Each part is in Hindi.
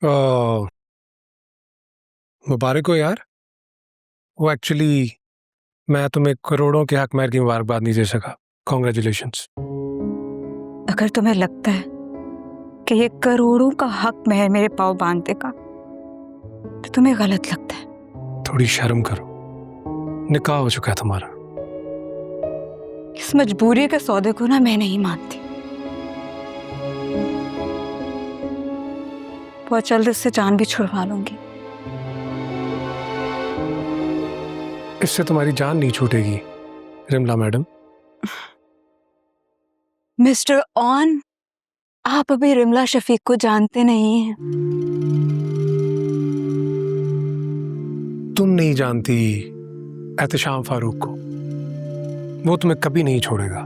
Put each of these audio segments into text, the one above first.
ओ, मुबारक हो यार। वो एक्चुअली मैं तुम्हें करोड़ों के हक महर की मुबारकबाद नहीं दे सका। कॉन्ग्रेचुलेशंस। अगर तुम्हें लगता है कि ये करोड़ों का हक महर मेरे पाँव बांध देगा तो तुम्हें गलत लगता है। थोड़ी शर्म करो, निकाह हो चुका है तुम्हारा। इस मजबूरी के सौदे को ना मैं नहीं मानती। बहुत जल्द इससे जान भी छुड़वा लूंगी। इससे तुम्हारी जान नहीं छूटेगी रिमला मैडम। मिस्टर ऑन, आप अभी रिमला शफीक को जानते नहीं हैं। तुम नहीं जानती एहतशाम फारूक को, वो तुम्हें कभी नहीं छोड़ेगा।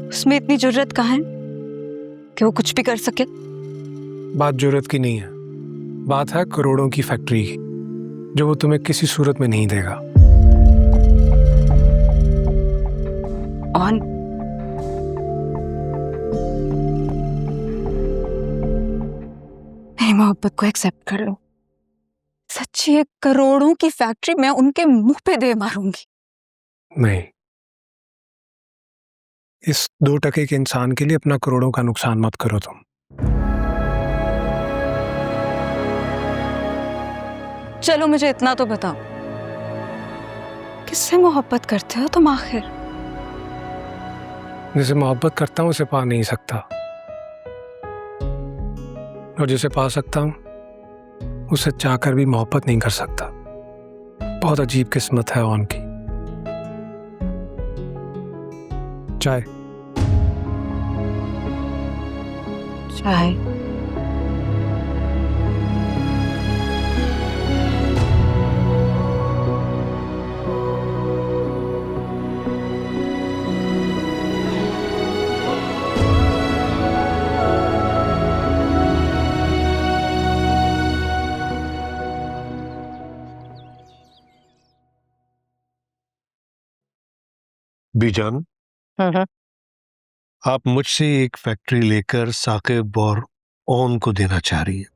उसमें इतनी जुर्रत कहाँ है कि वो कुछ भी कर सके? बात जरूरत की नहीं है, बात है करोड़ों की फैक्ट्री की, जो वो तुम्हें किसी सूरत में नहीं देगा। ऑन, मेरी मोहब्बत को एक्सेप्ट कर लो। सच्ची एक करोड़ों की फैक्ट्री मैं उनके मुंह पे दे मारूंगी। नहीं, इस 2 टके के इंसान के लिए अपना करोड़ों का नुकसान मत करो तुम। चलो मुझे इतना तो बताओ, किससे मोहब्बत करते हो तुम आखिर? जिसे मोहब्बत करता हूं उसे पा नहीं सकता, और जिसे पा सकता हूं उसे चाहकर भी मोहब्बत नहीं कर सकता। बहुत अजीब किस्मत है ऑन की। चाय। चाय? बीजान, आप मुझसे एक फैक्ट्री लेकर साकिब और ओन को देना चाह रही हैं।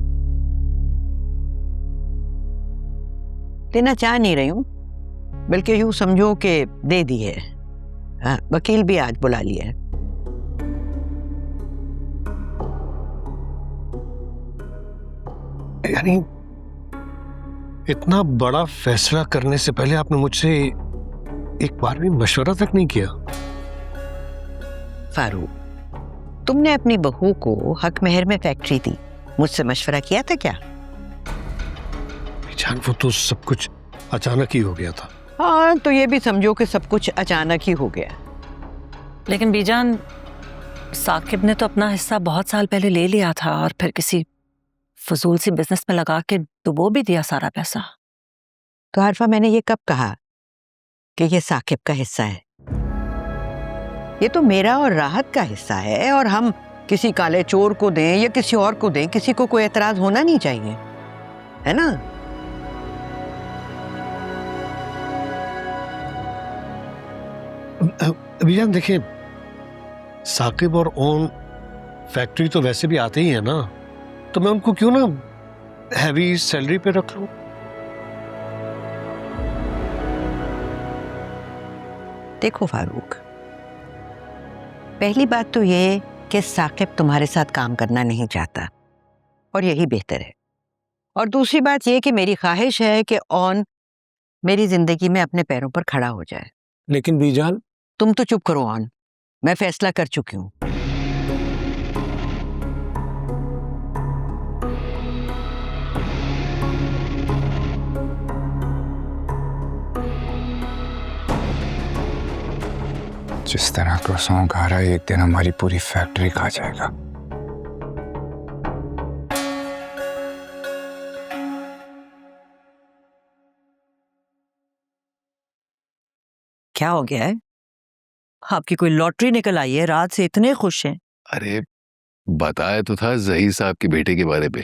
देना चाह नहीं रही हूं, बल्कि यूं समझो कि दे दी है। वकील भी आज बुला लिया है। यानी इतना बड़ा फैसला करने से पहले आपने मुझसे एक बार भी मशवरा तक नहीं किया। फारूक, तुमने अपनी बहू को हक महर में फैक्ट्री दी, मुझसे मशवरा किया था क्या? बीजान, वो तो सब कुछ अचानक ही हो गया था। हाँ, तो ये भी समझो कि सब कुछ अचानक ही हो गया। लेकिन बीजान, साकिब ने तो अपना हिस्सा बहुत साल पहले ले लिया था और फिर किसी फजूल सी बिजनेस में लगा के डुबो भी दिया सारा पैसा। तो आरफा, मैंने ये कब कहा कि ये साकिब का हिस्सा है? ये तो मेरा और राहत का हिस्सा है, और हम किसी काले चोर को दें या किसी और को दें, किसी को कोई एतराज होना नहीं चाहिए, है ना? बीजान देखिए, साकिब और ओन फैक्ट्री तो वैसे भी आते ही है ना, तो मैं उनको क्यों ना हैवी सैलरी पे रख लूं? देखो फारूक, पहली बात तो ये कि साकिब तुम्हारे साथ काम करना नहीं चाहता, और यही बेहतर है। और दूसरी बात ये कि मेरी ख्वाहिश है कि ऑन मेरी जिंदगी में अपने पैरों पर खड़ा हो जाए। लेकिन बीजान। तुम तो चुप करो ऑन, मैं फैसला कर चुकी हूं। जिस तरह क्रोसॉन खा रहा है, एक दिन हमारी पूरी फैक्ट्री खा जाएगा। क्या हो गया है? आपकी कोई लॉटरी निकल आई है? रात से इतने खुश हैं। अरे, बताया तो था जहीर साहब के बेटे के बारे में।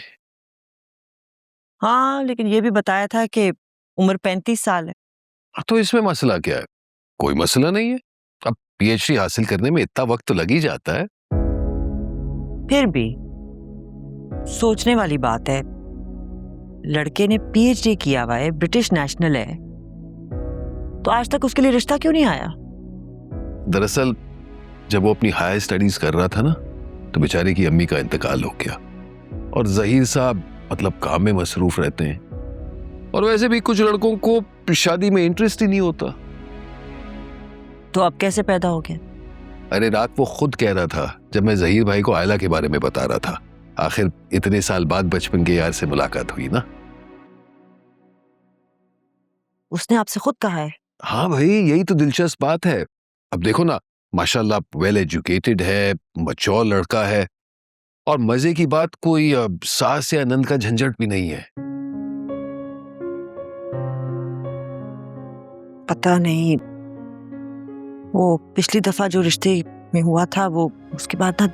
हाँ, लेकिन ये भी बताया था कि उम्र 35 साल है। तो इसमें मसला क्या है? कोई मसला नहीं है। अब पीएचडी हासिल करने में इतना वक्त तो लग ही जाता है। फिर भी सोचने वाली बात है लड़के ने पीएचडी किया हुआ है, ब्रिटिश नेशनल है, तो आज तक उसके लिए रिश्ता क्यों नहीं आया? दरअसल जब वो अपनी हायर स्टडीज कर रहा था ना, तो बेचारे की अम्मी का इंतकाल हो गया और जहीर साहब मतलब काम में मसरूफ रहते हैं, और वैसे भी कुछ लड़कों को शादी में इंटरेस्ट ही नहीं होता। तो अब कैसे पैदा हो गया? अरे रात वो खुद कह रहा था जब मैं जहीर भाई को आयला के बारे में बता रहा था। आखिर इतने साल बाद बचपन के यार से मुलाकात हुई ना। उसने आपसे खुद कहा है? हाँ भाई, यही तो दिलचस्प बात है। अब देखो ना, माशाल्लाह वेल एजुकेटेड है, मैच्योर लड़का है, और मजे की बात कोई सास या नंद का झंझट भी नहीं है। पता नहीं, वो पिछली दफा जो रिश्ते में हुआ था, वो उसके बाद ना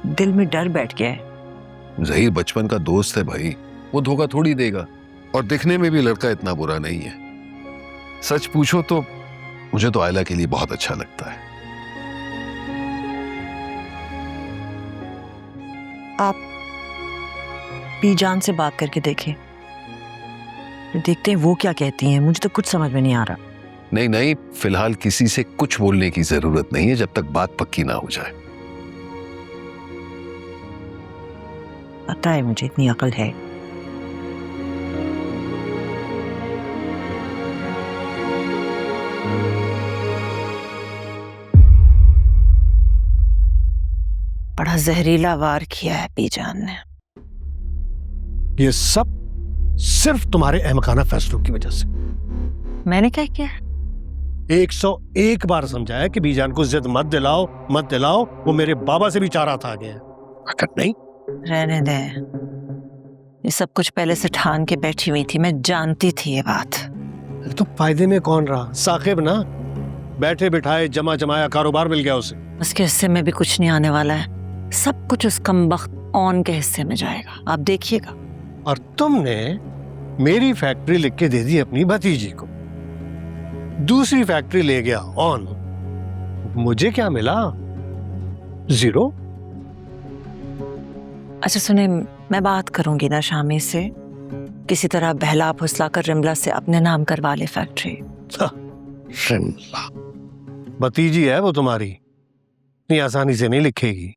दिल में डर बैठ गया है। जहीर बचपन का दोस्त है भाई, वो धोखा थोड़ी देगा, और दिखने में भी लड़का इतना बुरा नहीं है। सच पूछो तो मुझे तो आयला के लिए बहुत अच्छा लगता है। आप बीजान से बात करके देखें, देखते हैं वो क्या कहती हैं। मुझे तो कुछ समझ में नहीं आ रहा। नहीं नहीं, फिलहाल किसी से कुछ बोलने की जरूरत नहीं है जब तक बात पक्की ना हो जाए। पता है मुझे, इतनी अकल है। बड़ा जहरीला वार किया है बीजान ने। ये सब सिर्फ तुम्हारे अहमकाना फैसलों की वजह से। मैंने क्या किया? 101 बार समझाया कि बीजान को जिद मत दिलाओ मत दिलाओ, वो मेरे बाबा से भी 4 हाथ आ गए हैं। अगर नहीं, रहने दे, ये सब कुछ पहले से ठान के बैठी हुई थी, मैं जानती थी ये बात। तो फायदे में कौन रहा? साकिब ना, बैठे बिठाए जमा जमाया कारोबार मिल गया उसे। उसके हिस्से में भी कुछ नहीं आने वाला है, सब कुछ उस कमबख्त ऑन के हिस्से में जाएगा, आप देखिएगा। और तुमने मेरी फैक्ट्री लिख के दे दी अपनी भतीजी को, दूसरी फैक्ट्री ले गया ऑन, मुझे क्या मिला? 0। अच्छा सुने, मैं बात करूंगी ना शामी से, किसी तरह बहला फुसला कर रिमला से अपने नाम करवा ले फैक्ट्री। शिमला भतीजी है वो तुम्हारी, इतनी आसानी से नहीं लिखेगी।